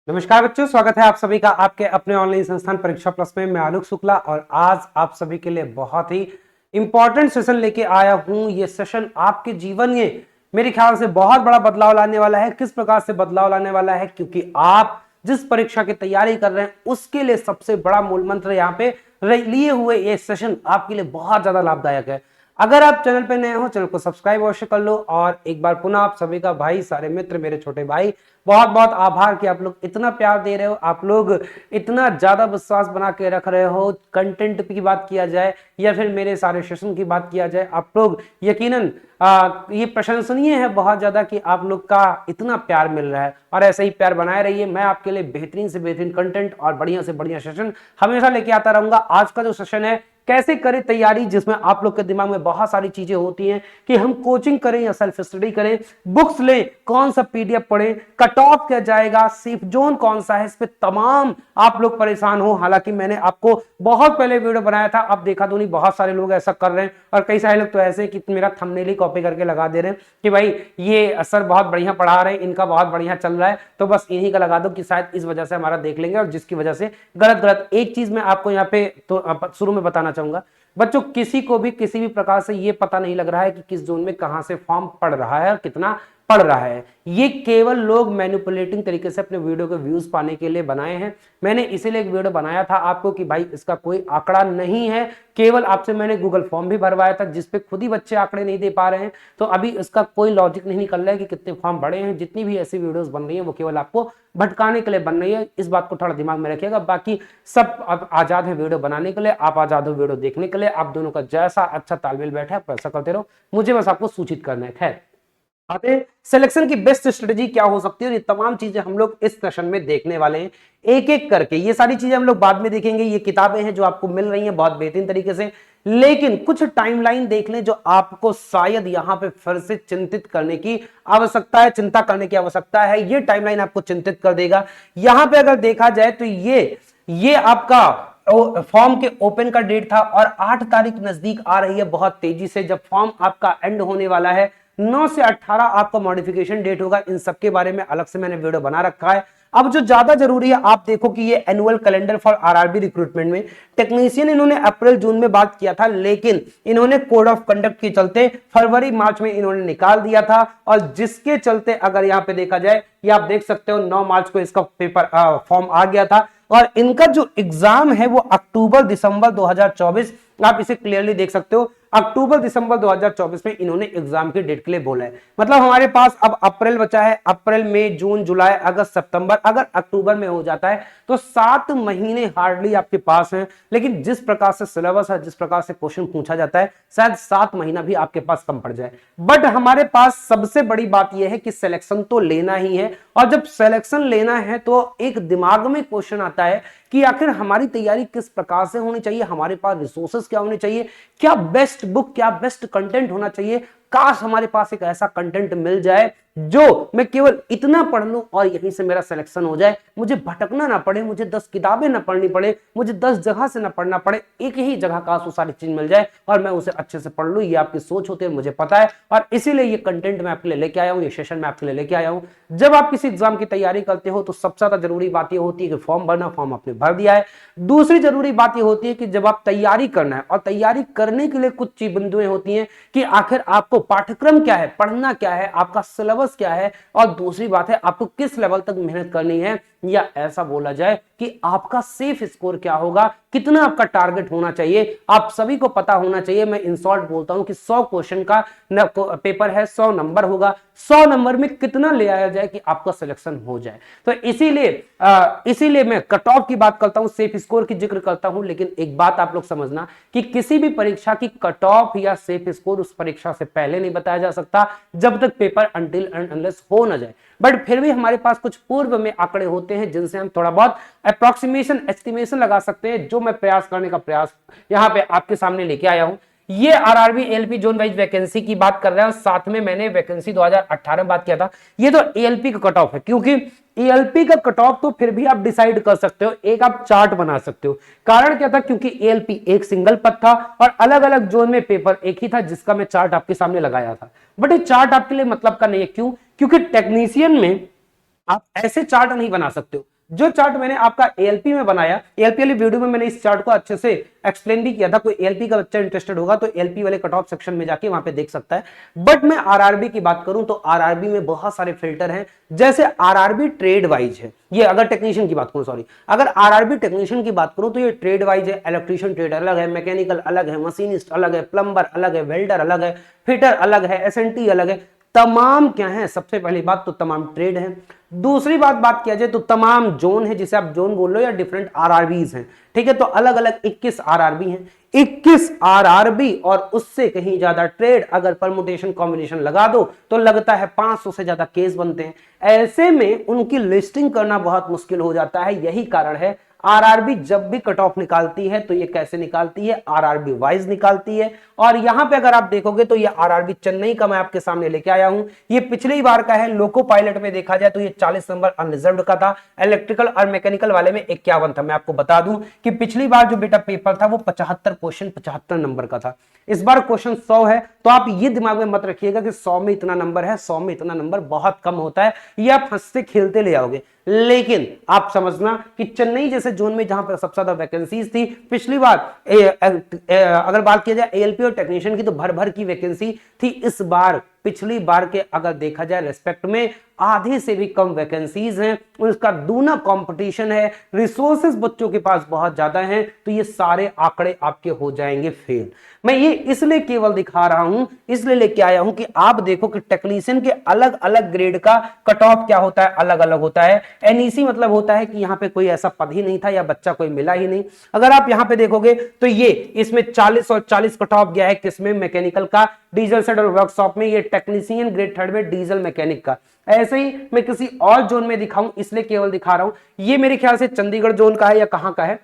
नमस्कार बच्चों, स्वागत है आप सभी का आपके अपने ऑनलाइन संस्थान परीक्षा प्लस में। मैं आलोक शुक्ला और आज आप सभी के लिए बहुत ही इंपॉर्टेंट सेशन लेके आया हूं। ये सेशन आपके जीवन में मेरे ख्याल से बहुत बड़ा बदलाव लाने वाला है। किस प्रकार से बदलाव लाने वाला है? क्योंकि आप जिस परीक्षा की तैयारी कर रहे हैं उसके लिए सबसे बड़ा मूल मंत्र यहाँ पे लिए हुए ये सेशन आपके लिए बहुत ज्यादा लाभदायक है। अगर आप चैनल पे नए हो, चैनल को सब्सक्राइब अवश्य कर लो। और एक बार पुनः आप सभी का भाई, सारे मित्र, मेरे छोटे भाई, बहुत बहुत आभार कि आप लोग इतना प्यार दे रहे हो, आप लोग इतना ज्यादा विश्वास बना के रख रहे हो। कंटेंट की बात किया जाए या फिर मेरे सारे सेशन की बात किया जाए, आप लोग यकीनन ये प्रशंसनीय है बहुत ज्यादा कि आप लोग का इतना प्यार मिल रहा है। और ऐसे ही प्यार बनाए रहिए। मैं आपके लिए बेहतरीन से बेहतरीन कंटेंट और बढ़िया से बढ़िया सेशन हमेशा लेके आता रहूंगा। आज का जो सेशन है, कैसे करें तैयारी, जिसमें आप लोग के दिमाग में बहुत सारी चीजें होती हैं कि हम कोचिंग करें या सेल्फ स्टडी करें, बुक्स लें, कौन सा पीडीएफ पढ़ें, कट ऑफ क्या जाएगा, सेफ जोन कौन सा है, इस पे तमाम आप लोग परेशान हो। हालांकि मैंने आपको बहुत पहले वीडियो बनाया था, अब देखा तो नहीं बहुत सारे लोग ऐसा कर रहे हैं और कई सारे लोग तो ऐसे कि मेरा थंबनेल ही कॉपी करके लगा दे रहे हैं कि भाई ये सर बहुत बढ़िया पढ़ा रहे हैं, इनका बहुत बढ़िया चल रहा है, तो बस इन्हीं का लगा दो कि शायद इस वजह से हमारा देख लेंगे। और जिसकी वजह से गलत एक चीज मैं आपको यहाँ पे तो शुरू में बताना चाहूंगा बच्चों, किसी को भी किसी भी प्रकार से ये पता नहीं लग रहा है कि किस जोन में कहां से फॉर्म पड़ रहा है और कितना पड़ रहा है। ये केवल लोग मैनिपुलेटिंग तरीके से अपने वीडियो के व्यूज पाने के लिए बनाए हैं। मैंने इसीलिए एक वीडियो बनाया था आपको कि भाई इसका कोई आंकड़ा नहीं है, केवल आपसे मैंने गूगल फॉर्म भी भरवाया था जिसपे खुद ही बच्चे आंकड़े नहीं दे पा रहे हैं। तो अभी इसका कोई लॉजिक नहीं निकल रहा है कि कितने फॉर्म भरे हैं। जितनी भी ऐसी वीडियोस बन रही है वो केवल आपको भटकाने के लिए बन रही है, इस बात को थोड़ा दिमाग में रखिएगा। बाकी सब अब आजाद है वीडियो बनाने के लिए, आप आजाद हो वीडियो देखने के लिए। आप दोनों का जैसा अच्छा तालमेल बैठा है वैसा करते रहो, मुझे बस आपको सूचित करना है। खैर, आते सिलेक्शन की बेस्ट स्ट्रेटजी क्या हो सकती है, और ये तमाम चीजें हम लोग इस सेशन में देखने वाले हैं एक एक करके। ये सारी चीजें हम लोग बाद में देखेंगे। ये किताबें हैं जो आपको मिल रही हैं बहुत बेहतरीन तरीके से, लेकिन कुछ टाइमलाइन देख लें जो आपको शायद यहां पे फिर से चिंतित करने की आवश्यकता है, चिंता करने की आवश्यकता है। ये टाइमलाइन आपको चिंतित कर देगा। यहां पे अगर देखा जाए तो ये आपका फॉर्म के ओपन का डेट था और 8 तारीख नजदीक आ रही है बहुत तेजी से, जब फॉर्म आपका एंड होने वाला है। 9 से 18 आपका मॉडिफिकेशन डेट होगा। इन सब के बारे में अलग से मैंने वीडियो बना रखा है। अब जो ज्यादा जरूरी है, आप देखो कि ये annual calendar for RRB recruitment में टेक्नीशियन इन्होंने अप्रैल जून में बात किया था, लेकिन इन्होंने कोड ऑफ कंडक्ट के चलते फरवरी मार्च में इन्होंने निकाल दिया था। और जिसके चलते अगर यहां पे देखा जाए, ये आप देख सकते हो 9 मार्च को इसका पेपर फॉर्म आ गया था और इनका जो एग्जाम है वो अक्टूबर दिसंबर 2024, आप इसे क्लियरली देख सकते हो, अक्टूबर दिसंबर 2024 में इन्होंने एग्जाम की डेट के लिए बोला है। मतलब हमारे पास अब अप्रैल बचा है, अप्रैल मई जून जुलाई अगस्त सितंबर, अगर अक्टूबर में हो जाता है तो 7 महीने हार्डली आपके पास हैं। लेकिन जिस प्रकार से सिलेबस है, जिस प्रकार से क्वेश्चन पूछा जाता है, शायद 7 महीना भी आपके पास कम पड़ जाए। बट हमारे पास सबसे बड़ी बात यह है कि सिलेक्शन तो लेना ही है, और जब सिलेक्शन लेना है तो एक दिमाग में क्वेश्चन आता है कि आखिर हमारी तैयारी किस प्रकार से होनी चाहिए, हमारे पास रिसोर्सेस क्या होने चाहिए, क्या बेस्ट बुक, क्या बेस्ट कंटेंट होना चाहिए। काश हमारे पास एक ऐसा कंटेंट मिल जाए जो मैं केवल इतना पढ़ लूं और यहीं से मेरा सिलेक्शन हो जाए, मुझे भटकना ना पड़े, मुझे 10 किताबें ना पढ़नी पड़े, मुझे 10 जगह से ना पढ़ना पड़े, एक ही जगह का वो सारी चीज मिल जाए और मैं उसे अच्छे से पढ़ लूं। ये आपकी सोच होती है, मुझे पता है, और इसीलिए ये कंटेंट मैं आपके लिए लेके आया हूं, ये सेशन मैं आपके लिए लेके आया हूं। जब आप किसी एग्जाम की तैयारी करते हो तो सबसे ज्यादा जरूरी बात यह होती है कि फॉर्म भरना, फॉर्म आपने भर दिया है। दूसरी जरूरी बात यह होती है कि जब आप तैयारी करना है, और तैयारी करने के लिए कुछ चीज बिंदुएं होती हैं कि आखिर आपको पाठ्यक्रम क्या है, पढ़ना क्या है, आपका सिलेबस क्या है, और दूसरी बात है आपको किस लेवल तक मेहनत करनी है, या ऐसा बोला जाए कि आपका सेफ स्कोर क्या होगा, कितना आपका टारगेट होना चाहिए, आप सभी को पता होना चाहिए। मैं इन शॉर्ट बोलता हूं कि 100 क्वेश्चन का पेपर है, 100 नंबर होगा, 100 नंबर में कितना ले आया जाए कि आपका सिलेक्शन हो जाए। तो इसीलिए मैं कट ऑफ की बात करता हूं, सेफ स्कोर की जिक्र करता हूं। लेकिन एक बात आप लोग समझना कि किसी भी परीक्षा की कट ऑफ या सेफ स्कोर उस परीक्षा से पहले नहीं बताया जा सकता जब तक पेपर अनटिल एंड अनलेस हो ना जाए। बट फिर भी हमारे पास कुछ पूर्व में आंकड़े होते हैं जिनसे हम थोड़ा बहुत अप्रोक्सीमेशन, एस्टिमेशन लगा सकते हैं, जो मैं प्रयास करने का प्रयास यहां पे आपके सामने लेके आया हूं। ये RRB ALP zone wise vacancy की बात कर रहे हैं, साथ में मैंने वैकेंसी 2018 में बात किया था। ये तो एएलपी का कट ऑफ है, क्योंकि एएलपी का कट ऑफ तो फिर भी आप डिसाइड कर सकते हो, एक आप चार्ट बना सकते हो। कारण क्या था, क्योंकि एएलपी एक सिंगल पद था और अलग अलग जोन में पेपर एक ही था, जिसका मैं चार्ट आपके सामने लगाया था। बट ये चार्ट आपके लिए मतलब का नहीं है। क्यों? क्योंकि टेक्नीशियन में आप ऐसे चार्ट नहीं बना सकते हो। जो चार्ट मैंने आपका एएलपी में बनाया, एएलपी वाली वीडियो में मैंने इस चार्ट को अच्छे से एक्सप्लेन भी किया था, कोई एएलपी का बच्चा इंटरेस्टेड होगा तो एएलपी वाले कट ऑफ सेक्शन में जाके वहां पे देख सकता है। बट मैं आरआरबी की बात करूं तो आरआरबी में बहुत सारे फिल्टर हैं, जैसे आरआरबी ट्रेड वाइज है, ये अगर टेक्नीशियन की बात करूं, सॉरी, अगर आरआरबी टेक्नीशियन की बात करूं तो ये ट्रेड वाइज है, इलेक्ट्रीशियन ट्रेड अलग है, मैकेनिकल अलग है, मशीनिस्ट अलग है, प्लम्बर अलग है, वेल्डर अलग है, फिटर अलग है, एसएनटी अलग है। तमाम क्या है, सबसे पहली बात तो तमाम ट्रेड है। दूसरी बात किया जाए तो तमाम जोन है, जिसे आप जोन बोल रहे हो, या डिफरेंट आरआरबीज हैं, ठीक है। तो अलग अलग 21 आरआरबी हैं, 21 आरआरबी और उससे कहीं ज्यादा ट्रेड अगर परमुटेशन कॉम्बिनेशन लगा दो तो लगता है 500 से ज्यादा केस बनते हैं। ऐसे में उनकी लिस्टिंग करना बहुत मुश्किल हो जाता है। यही कारण है आरआरबी जब भी कट ऑफ निकालती है तो ये कैसे निकालती है, आरआरबी वाइज निकालती है। और यहां पे अगर आप देखोगे तो ये आरआरबी चेन्नई का मैं आपके सामने लेके आया हूं, ये पिछली बार का है। लोको पायलट में देखा जाए तो ये 40 नंबर अनरिजर्व्ड का था, इलेक्ट्रिकल और मैकेनिकल वाले में 51 था। मैं आपको बता दूं कि पिछली बार जो बेटा पेपर था वो 75 क्वेश्चन 75 नंबर का था, इस बार क्वेश्चन 100 है। तो आप ये दिमाग में मत रखिएगा कि 100 में इतना नंबर है, 100 में इतना नंबर बहुत कम होता है, ये आप हंसते खेलते ले आओगे। लेकिन आप समझना कि चेन्नई जैसे जोन में जहां पर सबसे ज्यादा वैकेंसीज थी पिछली बार, अगर बात किया जाए एएलपी और टेक्नीशियन की तो भर भर की वैकेंसी थी। इस बार पिछली बार के अगर देखा जाए रेस्पेक्ट में आधे से भी कम वैकेंसीज हैं, उसका दूना कंपटीशन है, रिसोर्सेज बच्चों के पास बहुत ज्यादा हैं, तो ये सारे आंकड़े आपके हो जाएंगे फेल। मैं ये इसलिए केवल दिखा रहा हूं, इसलिए लेके आया हूं कि आप देखो कि टेक्नीशियन के अलग अलग ग्रेड का कट ऑफ क्या होता है, अलग अलग होता है। एनईसी मतलब होता है कि यहां पे कोई ऐसा पद ही नहीं था या बच्चा कोई मिला ही नहीं। अगर आप यहां पे देखोगे तो ये इसमें 40 और 40 कट ऑफ गया है, किसमें, मैकेनिकल का, डीजल सेट और वर्कशॉप में, ये टेक्नीशियन ग्रेड 3 में डीजल मैकेनिक का। ऐसे ही मैं किसी और जोन में दिखाऊं इसलिए केवल दिखा रहा हूं। ये मेरे ख्याल से चंडीगढ़ जोन का है या कहां का है।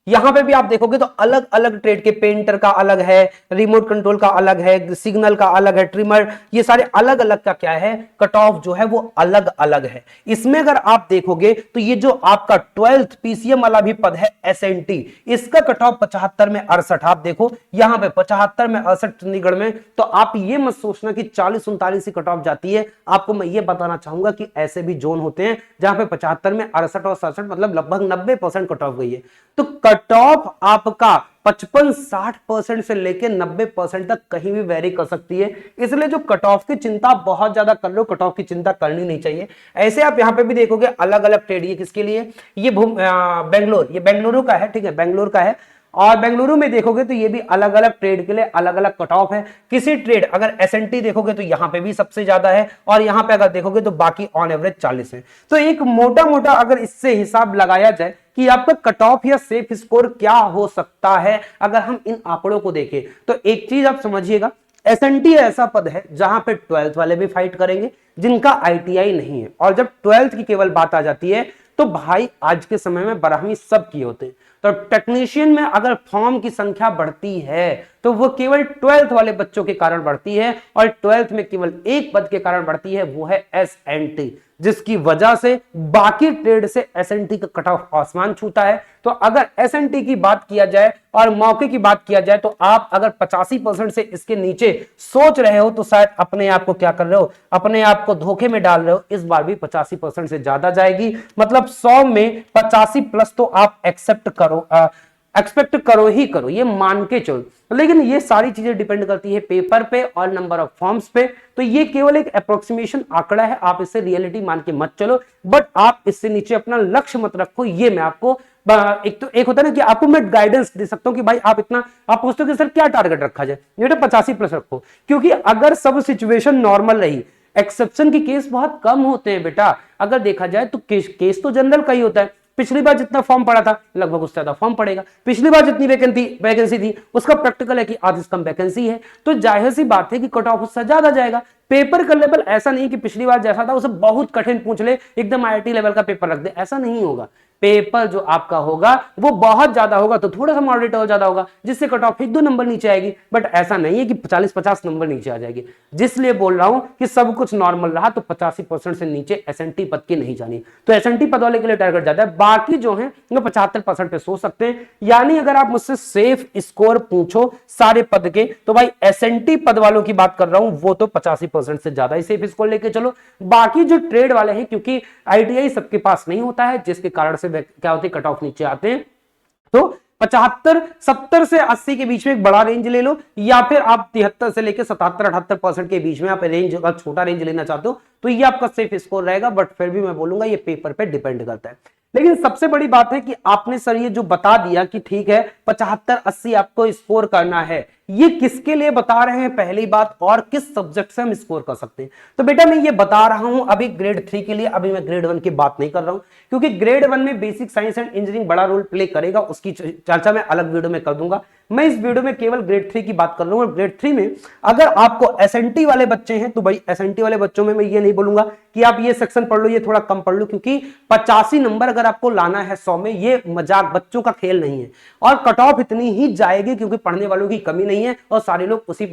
यहां पे भी आप देखोगे तो अलग अलग ट्रेड के, पेंटर का अलग है, रिमोट कंट्रोल का अलग है, सिग्नल का अलग है, ट्रिमर, ये सारे अलग अलग का क्या है, कट ऑफ जो है वो अलग अलग है। इसमें अगर आप देखोगे तो ये जो आपका 12th पीसीएम वाला भी पद है एसएनटी, इसका कट ऑफ 75 में 68। आप देखो यहां पे 75 में 68 चंडीगढ़ में। तो आप ये मत सोचना कि 40-39 ही कट ऑफ जाती है। आपको मैं ये बताना चाहूंगा कि ऐसे भी जोन होते हैं जहां पे 75 में 68 और 67, मतलब लगभग 90% कट ऑफ गई है। तो कट ऑफ आपका 55-60% से लेकर 90% तक कहीं भी वेरी कर सकती है। इसलिए जो कट ऑफ की चिंता बहुत ज्यादा कर लो, कट ऑफ की चिंता करनी नहीं चाहिए। ऐसे आप यहां पे भी देखोगे अलग अलग ट्रेड, ये किसके लिए, ये बेंगलोर, ये बेंगलुरु का है, ठीक है, बेंगलोर का है। और बेंगलुरु में देखोगे तो ये भी अलग अलग ट्रेड के लिए अलग अलग कट ऑफ है। किसी ट्रेड अगर एसएनटी देखोगे तो यहां पे भी सबसे ज्यादा है, और यहां पे अगर देखोगे तो बाकी ऑन एवरेज 40 है। तो एक मोटा मोटा अगर इससे हिसाब लगाया जाए कि आपका कट ऑफ या सेफ स्कोर क्या हो सकता है, अगर हम इन आंकड़ों को देखें तो एक चीज आप समझिएगा, एसएनटी ऐसा पद है जहां पे 12th वाले भी फाइट करेंगे जिनका आईटीआई नहीं है। और जब 12th की केवल बात आ जाती है तो भाई आज के समय में 12वीं सब किए होते हैं। तो टेक्नीशियन में अगर फॉर्म की संख्या बढ़ती है तो वो केवल 12th वाले बच्चों के कारण बढ़ती है, और 12th में केवल एक पद के कारण बढ़ती है, वो है एसएनटी, जिसकी वजह से बाकी ट्रेड से एसएनटी का कट ऑफ आसमान छूता है। तो अगर एसएनटी की बात किया जाए और मौके की बात किया जाए तो आप अगर 85% से इसके नीचे सोच रहे हो तो शायद अपने आप को क्या कर रहे हो, अपने आप को धोखे में डाल रहे हो। इस बार भी 85% से ज्यादा जाएगी, मतलब 100 में 85 प्लस तो आप एक्सेप्ट करो ही करो, ये मान के चलो। लेकिन ये सारी चीजें डिपेंड करती है पेपर पे और नंबर ऑफ फॉर्म्स पे। तो ये केवल एक अप्रोक्सीमेशन आंकड़ा है, आप इससे रियलिटी मान के मत चलो, बट आप इससे नीचे अपना लक्ष्य मत रखो। ये मैं आपको एक होता है ना कि आपको मैं गाइडेंस दे सकता हूं कि भाई आप इतना, आप पूछते हो कि सर क्या टारगेट रखा जाए, बेटा 85 प्लस रखो, क्योंकि अगर सब सिचुएशन नॉर्मल रही, एक्सेप्शन की केस बहुत कम होते हैं बेटा। अगर देखा जाए तो केस तो जनरल का ही होता है। पिछली बार जितना फॉर्म पड़ा था लगभग उससे ज्यादा फॉर्म पड़ेगा, पिछली बार जितनी वैकेंसी थी उसका प्रैक्टिकल है कि आधी से कम वैकेंसी है, तो जाहिर सी बात है कि कट ऑफ उससे ज्यादा जाएगा। पेपर का लेवल ऐसा नहीं कि पिछली बार जैसा था उसे बहुत कठिन पूछ ले, एकदम आईआईटी लेवल का पेपर रख दे, ऐसा नहीं होगा। पेपर जो आपका होगा वो बहुत ज्यादा होगा तो थोड़ा सा मॉडरेट और ज्यादा होगा, जिससे कट ऑफ 1-2 नंबर नीचे आएगी, बट ऐसा नहीं है कि 40-50 नंबर नीचे आ जाएगी। जिसलिए बोल रहा हूं कि सब कुछ नॉर्मल रहा तो 85% से नीचे एसएनटी पद की नहीं जानी। तो एसएनटी पद वाले के लिए टारगेट ज्यादा है, बाकी जो है वो 75% पे सोच सकते हैं। यानी अगर आप मुझसे सेफ स्कोर पूछो सारे पद के तो भाई एसएनटी पद वालों की बात कर रहा हूं, वो तो 85% 10% से ज्यादा ही सेफ स्कोर लेके चलो। बाकी जो ट्रेड वाले हैं, क्योंकि ITI सबके पास नहीं होता है, जिसके कारण से क्या होती है, कट ऑफ नीचे आते हैं, तो 75 70 से 80 के बीच में एक बड़ा रेंज ले लो, या फिर आप 73 से लेकर 77-78% के बीच में आप रेंज, अगर छोटा रेंज लेना चाहते हो तो ये आपका सेफ स्कोर रहेगा। बट फिर भी मैं बोलूंगा ये पेपर पे डिपेंड करता है। लेकिन सबसे बड़ी बात है कि आपने सर ये जो बता दिया कि ठीक है 75-80 आपको स्कोर करना है, ये किसके लिए बता रहे हैं पहली बात, और किस सब्जेक्ट से हम स्कोर कर सकते हैं? तो बेटा मैं ये बता रहा हूं अभी ग्रेड 3 के लिए, अभी मैं ग्रेड 1 की बात नहीं कर रहा हूं, क्योंकि ग्रेड 1 में बेसिक साइंस एंड इंजीनियरिंग बड़ा रोल प्ले करेगा, उसकी चर्चा मैं अलग वीडियो में कर दूंगा। मैं इस वीडियो में केवल ग्रेड 3 की बात कर रहा हूं। और ग्रेड 3 में अगर आपको SNT वाले बच्चे हैं तो भाई SNT वाले बच्चों में मैं ये नहीं बोलूंगा कि आप ये सेक्शन पढ़ लो, ये थोड़ा कम पढ़ लो, क्योंकि 85 नंबर अगर आपको लाना है 100 में, ये मजाक बच्चों का खेल नहीं है। और कट ऑफ इतनी ही जाएगी क्योंकि पढ़ने वालों की कमी नहीं है और सारे लोग उसी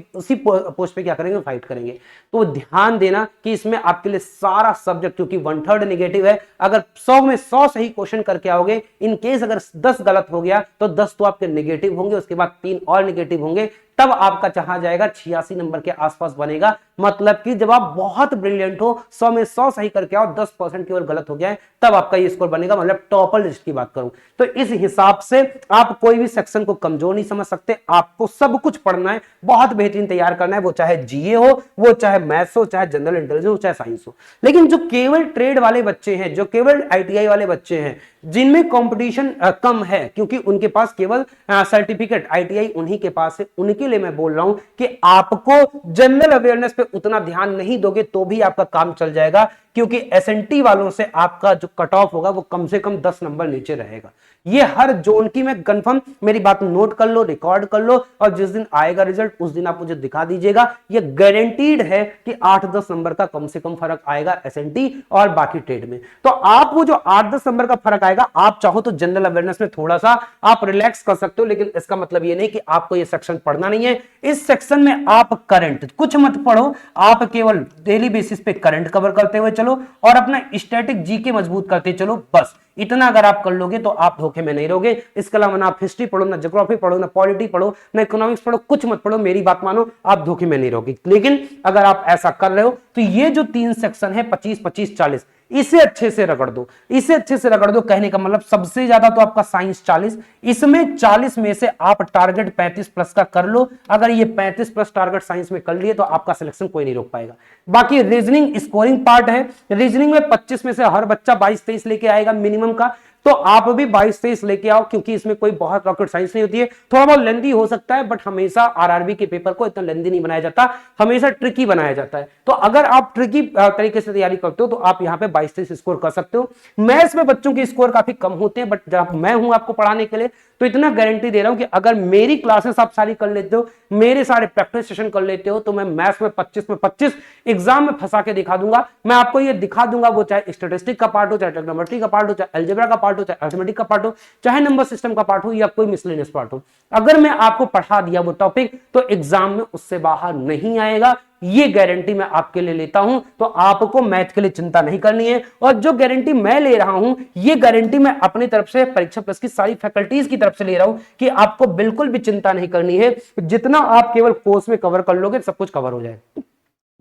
पोस्ट पे क्या करेंगे, फाइट करेंगे। तो ध्यान देना कि इसमें आपके लिए सारा सब्जेक्ट, क्योंकि 1/3 नेगेटिव है, अगर 100 में 100 सही क्वेश्चन करके आओगे, इन केस अगर 10 गलत हो गया तो 10 तो आपके नेगेटिव होंगे, उसके बाद 3 और नेगेटिव होंगे, तब आपका चाहा जाएगा 86 नंबर के आसपास बनेगा। मतलब कि जब आप बहुत ब्रिलियंट हो, 100 में 100 सही करके आओ, 10% केवल गलत हो गया है, तब आपका ये स्कोर बनेगा। मतलब टॉपर लिस्ट की बात करूं तो इस हिसाब से आप कोई भी सेक्शन को कमजोर नहीं समझ सकते। आपको सब कुछ पढ़ना है, बहुत बेहतरीन तैयार करना है, वो चाहे GA हो, वो चाहे मैथ्स हो, चाहे जनरल इंटेलिजेंस हो, चाहे साइंस हो। लेकिन जो केवल ट्रेड वाले बच्चे हैं, जो केवल ITI वाले बच्चे हैं, जिनमें कंपटीशन कम है, क्योंकि उनके पास केवल सर्टिफिकेट ITI उन्हीं के पास है, उनके लिए मैं बोल रहा हूं कि आपको जनरल अवेयरनेस पे उतना ध्यान नहीं दोगे तो भी आपका काम चल जाएगा, क्योंकि SNT वालों से आपका जो कट ऑफ होगा वो कम से कम 10 नंबर नीचे रहेगा। ये हर जोन की मैं कंफर्म, मेरी बात नोट कर लो, रिकॉर्ड कर लो, और जिस दिन आएगा रिजल्ट उस दिन आप मुझे दिखा दीजिएगा। ये गारंटीड है कि 8-10 नंबर का कम से कम फर्क आएगा SNT और बाकी ट्रेड में। तो आप वो जो 8-10 नंबर का फर्क आएगा, आप चाहो तो जनरल अवेयरनेस में थोड़ा सा आप रिलैक्स कर सकते हो, लेकिन इसका मतलब ये नहीं कि आपको ये सेक्शन पढ़ना नहीं है। इस सेक्शन में आप करंट कुछ मत पढ़ो, आप केवल डेली बेसिस पे करंट कवर करते हुए चलो और अपना स्टैटिक GK मजबूत करते चलो। बस इतना अगर आप कर लोगे तो आप धोखे में नहीं रहोगे। इसके अलावा ना आप हिस्ट्री पढ़ो, ना ज्योग्राफी पढ़ो, ना पॉलिटी पढ़ो, ना इकोनॉमिक्स पढ़ो, कुछ मत पढ़ो, मेरी बात मानो, आप धोखे में नहीं रहोगे। लेकिन अगर आप ऐसा कर रहे हो तो ये जो 3 सेक्शन है 25, 25, 40, इसे अच्छे से रगड़ दो, इसे अच्छे से रगड़ दो। कहने का मतलब सबसे ज्यादा तो आपका साइंस 40, इसमें 40 में से आप टारगेट 35 प्लस का कर लो। अगर ये 35 प्लस टारगेट साइंस में कर लिए तो आपका सिलेक्शन कोई नहीं रोक पाएगा। बाकी रीजनिंग स्कोरिंग पार्ट है, रीजनिंग में 25 में से हर बच्चा 22-23 लेके आएगा मिनिमम का, तो आप भी 22-23 लेके आओ, क्योंकि इसमें कोई बहुत रॉकेट साइंस नहीं होती है। थोड़ा बहुत लेंदी हो सकता है, बट हमेशा RRB के पेपर को इतना लेंदी नहीं बनाया जाता, हमेशा ट्रिकी बनाया जाता है। तो अगर आप ट्रिकी तरीके से तैयारी करते हो तो आप यहाँ पे 22-23 स्कोर कर सकते हो। मैथ्स में बच्चों के स्कोर काफी कम होते हैं, बट जब मैं हूं आपको पढ़ाने के लिए तो इतना गारंटी दे रहा हूं कि अगर मेरी क्लासेस आप सारी कर लेते हो, मेरे सारे प्रैक्टिस सेशन कर लेते हो, तो मैं मैथ्स में 25 में 25 एग्जाम में फंसा के दिखा दूंगा। मैं आपको ये दिखा दूंगा, वो चाहे स्टैटिस्टिक का पार्ट हो, चाहे ट्रिग्नोमेट्री का पार्ट हो, चाहे अलजेब्रा का पार्ट हो, चाहे अरिथमेटिक का पार्ट हो, चाहे नंबर सिस्टम का पार्ट हो, या कोई मिसलेनियस पार्ट हो। अगर मैं आपको पढ़ा दिया वो टॉपिक तो एग्जाम में उससे बाहर नहीं आएगा, ये गारंटी मैं आपके लिए लेता हूं। तो आपको मैथ के लिए चिंता नहीं करनी है। और जो गारंटी मैं ले रहा हूं, ये गारंटी मैं अपनी तरफ से, परीक्षा प्लस की सारी फैकल्टीज की तरफ से ले रहा हूं कि आपको बिल्कुल भी चिंता नहीं करनी है। जितना आप केवल कोर्स में कवर कर लोगे सब कुछ कवर हो जाएगा।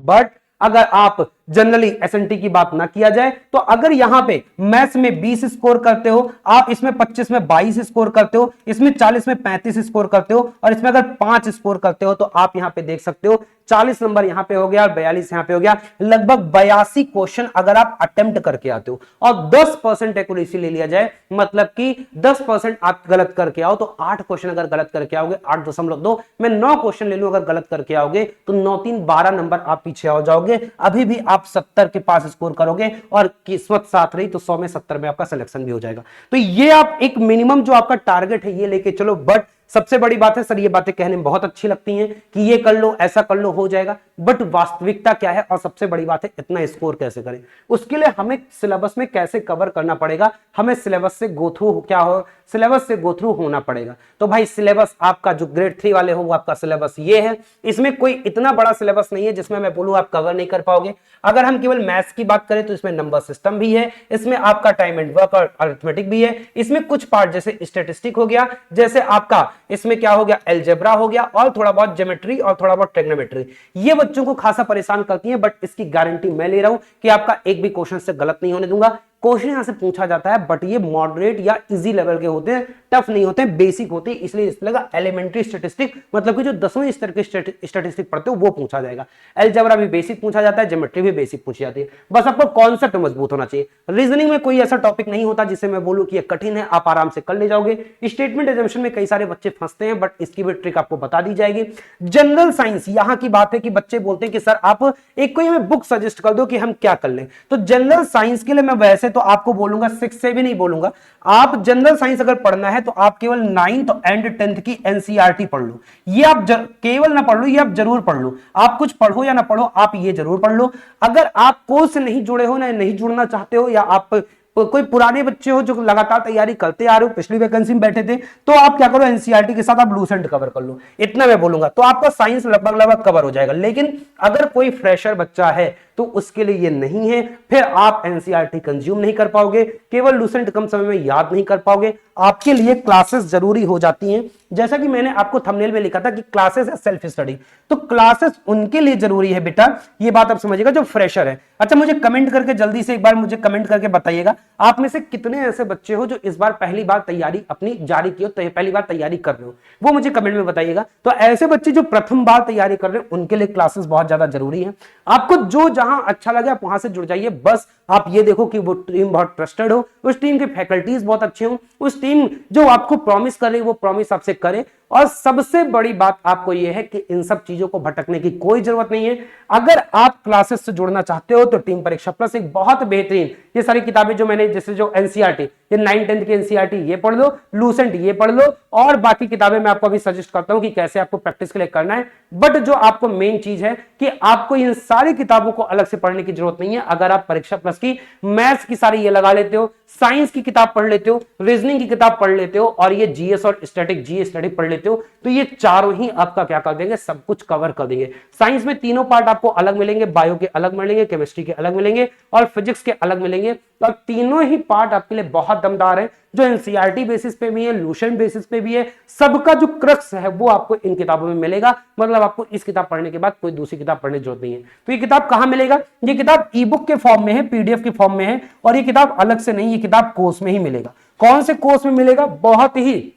बट अगर आप जनरली SNT की बात ना किया जाए तो अगर यहां पे मैथ्स में 20 स्कोर करते हो, आप इसमें 25 में 22 स्कोर करते हो, इसमें 40 में 35 स्कोर करते हो, और इसमें अगर 5 स्कोर करते हो, तो आप यहां पे देख सकते हो 40 नंबर यहां पे हो गया और 42 यहां पे हो गया। लगभग 82 क्वेश्चन अगर आप अटेम्प्ट करके आते हो और 10% एक्यूरेसी ले लिया जाए, मतलब कि 10% आप गलत करके आओ, तो 8 क्वेश्चन अगर गलत करके आओगे, 8.2, मैं 9 क्वेश्चन ले लूं अगर गलत करके आओगे तो 9-3 12 नंबर आप पीछे हो जाओगे। अभी भी आप 70 के पास स्कोर करोगे और किस्मत साथ रही तो 100 में 70 में आपका सिलेक्शन भी हो जाएगा। तो ये आप एक मिनिमम जो आपका टारगेट है ये लेके चलो। बट सबसे बड़ी बात है सर, ये बातें कहने में बहुत अच्छी लगती हैं कि ये कर लो, ऐसा कर लो, हो जाएगा, बट वास्तविकता क्या है और सबसे बड़ी बात है इतना स्कोर कैसे करें। उसके लिए हमें सिलेबस में कैसे कवर करना पड़ेगा, हमें सिलेबस से गो थ्रू सिलेबस से गो थ्रू होना पड़ेगा। तो भाई सिलेबस आपका जो ग्रेड 3 वाले हो वो आपका सिलेबस ये है। इसमें कोई इतना बड़ा सिलेबस नहीं है जिसमें मैं बोलूं आप कवर नहीं कर पाओगे। अगर हम केवल मैथ्स की बात करें तो इसमें नंबर सिस्टम भी है, इसमें आपका टाइम एंड वर्क और अरिथमेटिक भी है, इसमें कुछ पार्ट जैसे स्टैटिस्टिक हो गया, जैसे आपका इसमें क्या हो गया, अलजेब्रा हो गया और थोड़ा बहुत ज्योमेट्री और थोड़ा बहुत ट्रिग्नोमेट्री। ये बच्चों को खासा परेशान करती है, बट इसकी गारंटी मैं ले रहा हूं कि आपका एक भी क्वेश्चन से गलत नहीं होने दूंगा। क्वेश्चन यहां से पूछा जाता है, बट ये मॉडरेट या इजी लेवल के होते हैं, टफ नहीं होते, बेसिक होते हैं, इसलिए इस लगा एलिमेंट्री स्टैटिस्टिक, मतलब कि जो 10वें स्तर के स्टैटिस्टिक पढ़ते हो वो पूछा जाएगा। अलजेब्रा भी बेसिक पूछा जाता है, ज्योमेट्री भी बेसिक पूछी जाती है, बस आपको कॉन्सेप्ट मजबूत होना चाहिए। रीजनिंग में कोई ऐसा टॉपिक नहीं होता जिसे मैं बोलूं कि ये कठिन है, आप आराम से कर ले जाओगे। स्टेटमेंट एजम्पशन में कई सारे बच्चे फंसते हैं, बट इसकी भी ट्रिक आपको बता दी जाएगी। जनरल साइंस, यहां की बात है कि बच्चे बोलते हैं कि सर आप एक कोई हमें बुक सजेस्ट कर दो कि हम क्या कर लें। तो जनरल साइंस के लिए मैं वैसे तो आपको बोलूंगा 6 से भी नहीं बोलूंगा, आप जनरल साइंस अगर पढ़ना है तो आप केवल 9th एंड 10th की एनसीईआरटी पढ़ लो। ये आप केवल ना पढ़ लो, ये आप जरूर पढ़ लो। आप कुछ पढ़ो या ना पढ़ो, आप ये जरूर पढ़ लो। अगर आप कोर्स से नहीं जुड़े हो, ना नहीं जुड़ना चाहते हो, या आप कोई पुराने बच्चे हो जो लगातार तैयारी करते आ रहे हो, पिछली वैकेंसी में बैठे थे, तो आप क्या करो, एनसीईआरटी के साथ आप लूसेंट कवर कर लो। इतना मैं बोलूंगा, तो आपका साइंस लगभग कवर हो जाएगा। लेकिन अगर कोई फ्रेशर बच्चा है तो उसके लिए ये नहीं है, फिर आप एनसीईआरटी कंज्यूम नहीं कर पाओगे, केवल लूसेंट कम समय में याद नहीं कर पाओगे, आपके लिए क्लासेस जरूरी हो जाती हैं। जैसा कि मैंने आपको थंबनेल में लिखा था कि क्लासेस है सेल्फ स्टडी, तो क्लासेस उनके लिए जरूरी है बेटा, ये बात आप समझिएगा जो फ्रेशर है। अच्छा, मुझे कमेंट करके जल्दी से एक बार मुझे कमेंट करके बताइएगा, आप में से कितने ऐसे बच्चे हो जो इस बार पहली बार तैयारी अपनी जारी की हो, पहली बार तैयारी कर रहे हो, वो मुझे कमेंट में बताइएगा। तो ऐसे बच्चे जो प्रथम बार तैयारी कर रहे हैं उनके लिए क्लासेस बहुत ज्यादा जरूरी है। आपको जो जहां अच्छा लगे आप वहां से जुड़ जाइए, बस आप ये देखो कि वो टीम बहुत ट्रस्टेड हो, उस टीम के फैकल्टीज बहुत अच्छे हो, उस टीम जो आपको प्रॉमिस कर रही है वो प्रॉमिस आपसे करे। और सबसे बड़ी बात आपको यह है कि इन सब चीजों को भटकने की कोई जरूरत नहीं है। अगर आप क्लासेस से जुड़ना चाहते हो तो टीम परीक्षा प्लस एक बहुत बेहतरीन, ये सारी किताबें जो मैंने, जैसे जो एनसीईआरटी, ये 9th 10th की एनसीईआरटी ये पढ़ लो, लूसेंट ये पढ़ लो, और बाकी किताबें मैं आपको अभी सजेस्ट करता हूं कि कैसे आपको प्रैक्टिस के लिए करना है। बट जो आपको मेन चीज है कि आपको इन सारी किताबों को अलग से पढ़ने की जरूरत नहीं है। अगर आप परीक्षा प्लस की मैथ्स की सारी ये लगा लेते हो, साइंस की किताब पढ़ लेते हो, रीजनिंग की किताब पढ़ लेते हो, और ये जीएस और स्टैटिक जीएस स्टडी पढ़ लेते हो, तो ये चारों ही आपका क्या कर देंगे, सब कुछ कवर कर देंगे। साइंस में तीनों पार्ट आपको अलग मिलेंगे, बायो के अलग मिलेंगे, केमिस्ट्री के अलग मिलेंगे, और फिजिक्स के अलग मिलेंगे। और तीनों ही पार्ट आपके लिए बहुत दमदार है, जो एनसीईआरटी बेसिस पे भी है, लूसेंट बेसिस पे भी है। सबका जो क्रक्स है वो आपको इन किताबों में मिलेगा। मतलब आपको इस किताब पढ़ने के बाद कोई दूसरी किताब पढ़ने की जरूरत नहीं है। तो ये किताब कहां मिलेगा, ये किताब ई बुक के फॉर्म में है, पीडीएफ के फॉर्म में है, और ये किताब अलग से नहीं, ये किताब कोर्स में ही मिलेगा। कौन से कोर्स में मिलेगा, बहुत ही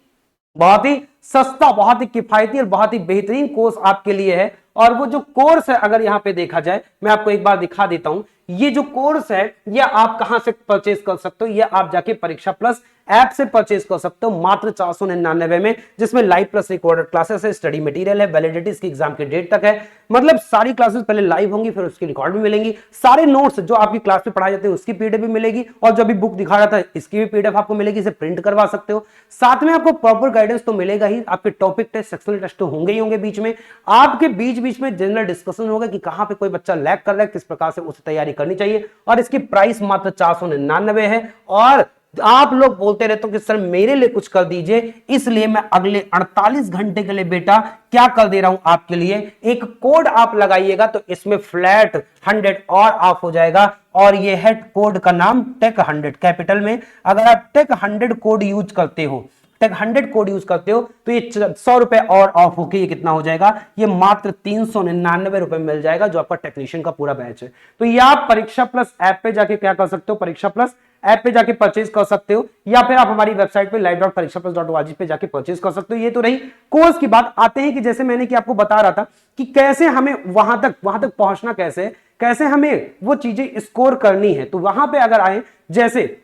सस्ता, बहुत ही किफायती और बहुत ही बेहतरीन कोर्स आपके लिए है। और वो जो कोर्स है, अगर यहां पे देखा जाए, मैं आपको एक बार दिखा देता हूं, ये जो कोर्स है ये आप कहां से परचेज कर सकते हो, ये आप जाके परीक्षा प्लस ऐप से परचेज कर सकते हो मात्र 499 में, जिसमें लाइव प्लस रिकॉर्डेड क्लासेस है, स्टडी मटेरियल है, वैलिडिटी इसकी एग्जाम की डेट तक है। मतलब सारी क्लासेस पहले लाइव होंगी, फिर उसकी रिकॉर्ड भी मिलेंगी, सारे नोट्स जो आपकी क्लास में पढ़ाए जाते हैं उसकी पीडीएफ भी मिलेगी, और जो अभी बुक दिखा रहा था इसकी भी पीडीएफ आपको मिलेगी, इसे प्रिंट करवा सकते हो। साथ में आपको प्रॉपर गाइडेंस तो मिलेगा ही, आपके टॉपिक टेस्ट, सेक्शनल टेस्ट तो होंगे ही होंगे, बीच में आपके बीच में जनरल डिस्कशन होगा कि कहां पे कोई बच्चा लैग कर रहा है, किस प्रकार से उसे तैयारी करनी चाहिए। और इसकी प्राइस मात्र 499 है। और आप लोग बोलते रहते हो कि सर मेरे लिए कुछ कर दीजिए, इसलिए मैं अगले 48 घंटे के लिए बेटा क्या कर दे रहा हूं आपके लिए, एक कोड आप लगाइएगा तो इसमें फ्लैट 100 और ऑफ हो जाएगा। और ये है कोड का नाम टेक 100 कैपिटल में। अगर आप टेक 100 कोड यूज करते हो, टेक 100 कोड यूज करते हो, तो ये 100 रुपए और ऑफ होके ये कितना हो जाएगा, ये मात्र 399 रुपए मिल जाएगा, जो आपका टेक्नीशियन का पूरा बैच है। तो ये आप परीक्षा प्लस ऐप पे जाके क्या कर सकते हो, परीक्षा प्लस ऐप पे जाके परचेज कर सकते हो, या फिर आप हमारी वेबसाइट पे live.parikshaplus.org पे जाके परचेज कर सकते हो। ये तो रही कोर्स की बात। आते हैं कि जैसे मैंने कि आपको बता रहा था कि कैसे हमें वहां तक पहुंचना, कैसे हमें वो चीजें स्कोर करनी है। तो वहां पे अगर आए, जैसे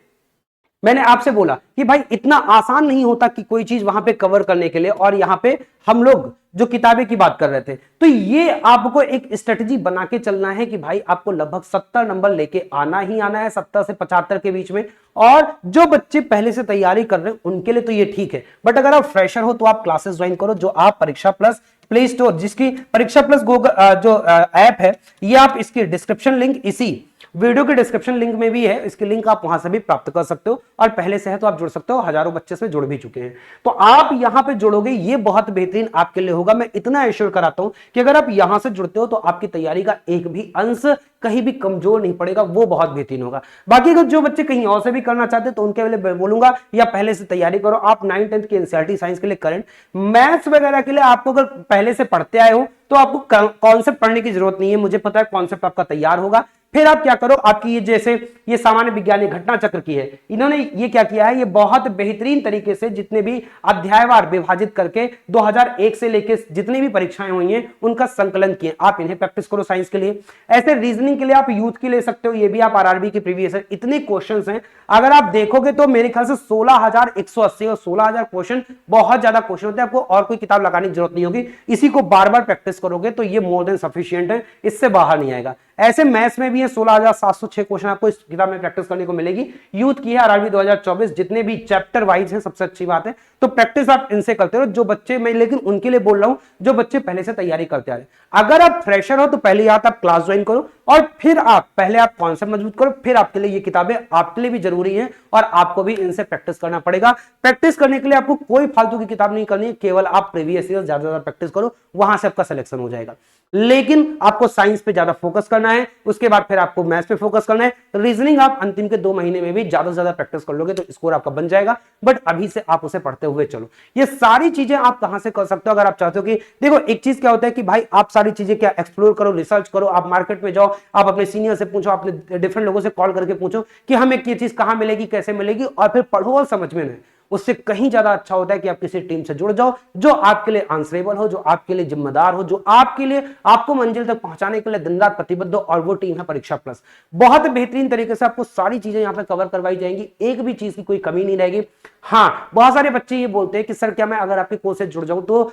मैंने आपसे बोला कि भाई इतना आसान नहीं होता कि कोई चीज वहां पे कवर करने के लिए, और यहां पे हम लोग जो किताबें की बात कर रहे थे, तो ये आपको एक स्ट्रेटजी बना के चलना है कि भाई आपको लगभग 70 नंबर लेके आना ही आना है, 70 से 75 के बीच में। और जो बच्चे पहले से तैयारी कर रहे हैं उनके लिए तो ये ठीक है, बट अगर आप फ्रेशर हो तो आप क्लासेस ज्वाइन करो, जो आप परीक्षा प्लस प्ले स्टोर, जिसकी परीक्षा प्लस गूगल जो ऐप है, ये आप इसकी डिस्क्रिप्शन लिंक इसी वीडियो के डिस्क्रिप्शन लिंक में भी है, इसकी लिंक आप वहां से भी प्राप्त कर सकते हो, और पहले से है तो आप जुड़ सकते हो, हजारों बच्चे से जुड़ भी चुके हैं। तो आप यहां पे जुड़ोगे, ये बहुत बेहतरीन आपके लिए होगा। मैं इतना एश्योर कराता हूं कि अगर आप यहां से जुड़ते हो तो आपकी तैयारी का एक भी अंश कहीं भी कमजोर नहीं पड़ेगा, वो बहुत बेहतरीन होगा। बाकी अगर जो बच्चे कहीं और से भी करना चाहते हैं तो उनके लिए बोलूंगा या पहले से तैयारी करो। आप 9th 10th की एनसीईआरटी साइंस के लिए, करंट मैथ्स वगैरह के लिए आपको अगर पहले से पढ़ते आए हो तो आपको कॉन्सेप्ट पढ़ने की जरूरत नहीं है, मुझे पता है कॉन्सेप्ट आपका तैयार होगा। फिर आप क्या करो, आपकी ये जैसे ये सामान्य विज्ञान घटना चक्र की है, इन्होंने ये क्या किया है, ये बहुत बेहतरीन तरीके से जितने भी अध्यायवार विभाजित करके 2001 से लेकर जितनी भी परीक्षाएं हुई हैं उनका संकलन किए। आप इन्हें प्रैक्टिस करो साइंस के लिए। ऐसे रीजनिंग के लिए आप यूथ की ले सकते हो, ये भी आप आरआरबी के प्रीवियस है, इतने क्वेश्चंस हैं। अगर आप देखोगे तो मेरे ख्याल से 16,180 और 16,000 क्वेश्चन, बहुत ज्यादा क्वेश्चन होते हैं। आपको और कोई किताब लगाने की जरूरत नहीं होगी, इसी को बार बार प्रैक्टिस करोगे तो ये मोर देन सफिशिएंट है, इससे बाहर नहीं आएगा। ऐसे मैथ्स में भी है 16,706 क्वेश्चन आपको इस किताब में प्रैक्टिस करने को मिलेगी। यूथ की है आरआरबी 2024, जितने भी चैप्टर वाइज है, सबसे अच्छी बात है। तो प्रैक्टिस आप इनसे करते रहो, जो बच्चे, मैं लेकिन उनके लिए बोल रहा हूं जो बच्चे पहले से तैयारी करते आ रहे। अगर आप फ्रेशर हो तो पहले आप क्लास ज्वाइन करो, और फिर आप पहले कॉन्सेप्ट मजबूत करो, फिर आपके लिए ये किताबें आपके लिए भी जरूरी है और आपको भी इनसे प्रैक्टिस करना पड़ेगा। प्रैक्टिस करने के लिए आपको कोई फालतू की किताब नहीं करनी है, केवल आप प्रीवियस ईयर ज्यादा प्रैक्टिस करो, वहां से आपका सिलेक्शन हो जाएगा। लेकिन आपको साइंस पे ज्यादा फोकस करना है, उसके बाद फिर आपको मैथ्स पे फोकस करना है। रीजनिंग आप अंतिम के 2 महीने में भी ज्यादा से ज्यादा प्रैक्टिस कर लोगे तो स्कोर आपका बन जाएगा, बट अभी से आप उसे पढ़ते हुए चलो। ये सारी चीजें आप कहां से कर सकते हो, अगर आप चाहते हो कि देखो एक चीज क्या होता है कि भाई आप सारी चीजें क्या एक्सप्लोर करो, रिसर्च करो, आप मार्केट में जाओ, आप अपने सीनियर से पूछो, अपने डिफरेंट लोगों से कॉल करके पूछो कि हमें ये चीज कहां मिलेगी, कैसे मिलेगी, और फिर पढ़ो और समझ में नहीं। उससे कहीं ज्यादा अच्छा होता है कि आप किसी टीम से जुड़ जाओ जो आपके लिए आंसरेबल हो, जो आपके लिए जिम्मेदार हो, जो आपके लिए आपको मंजिल तक पहुंचाने के लिए दिन रात प्रतिबद्ध हो, और वो टीम है परीक्षा प्लस। बहुत बेहतरीन तरीके से आपको सारी चीजें यहां पे कवर करवाई जाएंगी, एक भी चीज की कोई कमी नहीं रहेगी। हाँ, बहुत सारे बच्चे ये बोलते हैं कि सर क्या मैं अगर आपके कोर्स से जुड़ जाऊं तो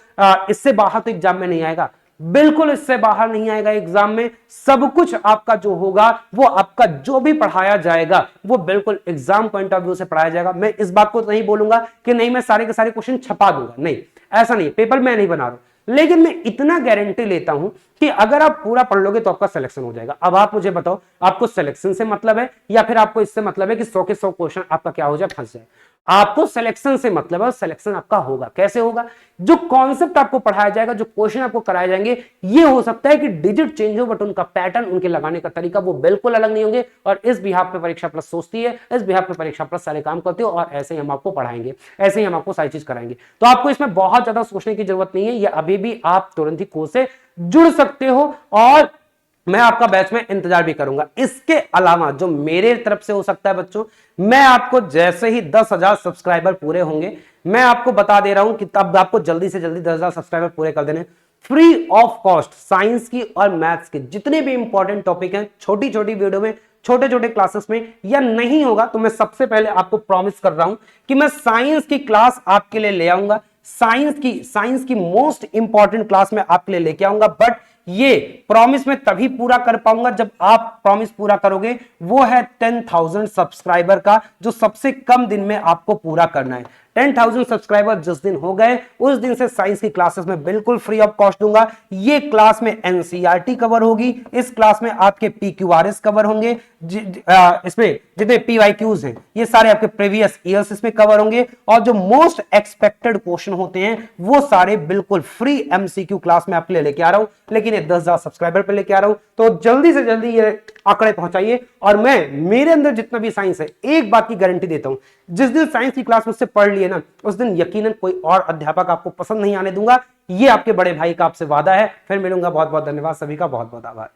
इससे बाहर तो एग्जाम में नहीं आएगा। बिल्कुल इससे बाहर नहीं आएगा एग्जाम में। सब कुछ आपका जो होगा, वो आपका जो भी पढ़ाया जाएगा वो बिल्कुल एग्जाम पॉइंट ऑफ व्यू से पढ़ाया जाएगा। मैं इस बात को नहीं बोलूंगा कि नहीं मैं सारे के सारे क्वेश्चन छपा दूंगा, नहीं, ऐसा नहीं, पेपर मैं नहीं बना रहा हूं, लेकिन मैं इतना गारंटी लेता हूं कि अगर आप पूरा पढ़ लोगे तो आपका सिलेक्शन हो जाएगा। अब आप मुझे बताओ, आपको सिलेक्शन से मतलब है या फिर आपको इससे मतलब है कि 100 के 100 क्वेश्चन आपका क्या हो जाए, फंस जाए? आपको सिलेक्शन से मतलब है, और सिलेक्शन आपका होगा। कैसे होगा? जो कॉन्सेप्ट आपको पढ़ाया जाएगा, जो क्वेश्चन आपको कराए जाएंगे, ये हो सकता है कि डिजिट चेंज हो, बट उनका पैटर्न, उनके लगाने का तरीका वो बिल्कुल अलग नहीं होंगे। और इस बिहाफ पे परीक्षा प्लस सोचती है, इस बिहाफ पे परीक्षा प्लस सारे काम करते हो, और ऐसे ही हम आपको पढ़ाएंगे, ऐसे ही हम आपको सारी चीज कराएंगे। तो आपको इसमें बहुत ज्यादा सोचने की जरूरत नहीं है, ये अभी भी आप तुरंत ही कोर्स से जुड़ सकते हो, और मैं आपका बैच में इंतजार भी करूंगा। इसके अलावा जो मेरे तरफ से हो सकता है बच्चों, मैं आपको जैसे ही 10,000 सब्सक्राइबर पूरे होंगे, मैं आपको बता दे रहा हूं कि तब आपको जल्दी से जल्दी 10,000 सब्सक्राइबर पूरे कर देने, फ्री ऑफ कॉस्ट साइंस की और मैथ्स के जितने भी इंपॉर्टेंट टॉपिक हैं, छोटी छोटी वीडियो में, छोटे छोटे क्लासेस में, या नहीं होगा तो मैं सबसे पहले आपको प्रॉमिस कर रहा हूं कि मैं साइंस की क्लास आपके लिए ले आऊंगा। साइंस की मोस्ट इंपॉर्टेंट क्लास में आपके लिए लेके आऊंगा, बट ये प्रॉमिस मैं तभी पूरा कर पाऊंगा जब आप प्रॉमिस पूरा करोगे, वो है 10,000 सब्सक्राइबर का, जो सबसे कम दिन में आपको पूरा करना है। 10,000 सब्सक्राइबर जिस दिन हो गए, उस दिन से साइंस की क्लासेस में बिल्कुल फ्री ऑफ कॉस्ट दूंगा। ये क्लास में एनसीईआरटी कवर होगी, इस क्लास में आपके पीक्यूआरएस कवर होंगे, इसमें जितने पीवाईक्यूज हैं ये सारे आपके प्रीवियस ईयर्स इसमें कवर होंगे, और जो मोस्ट एक्सपेक्टेड क्वेश्चन होते हैं वो सारे बिल्कुल फ्री एमसीक्यू क्लास में आपके लिए लेके आ रहा हूं। लेकिन ये 10,000 सब्सक्राइबर पे लेके आ रहा हूं, तो जल्दी से जल्दी ये आंकड़े पहुंचाइए। और मैं, मेरे अंदर जितना भी साइंस है, एक बात की गारंटी देता हूं, जिस दिन साइंस की क्लास मुझसे पढ़ लिए ना, उस दिन यकीनन कोई और अध्यापक आपको पसंद नहीं आने दूंगा। ये आपके बड़े भाई का आपसे वादा है। फिर मिलूंगा, बहुत बहुत धन्यवाद, सभी का बहुत बहुत आभार।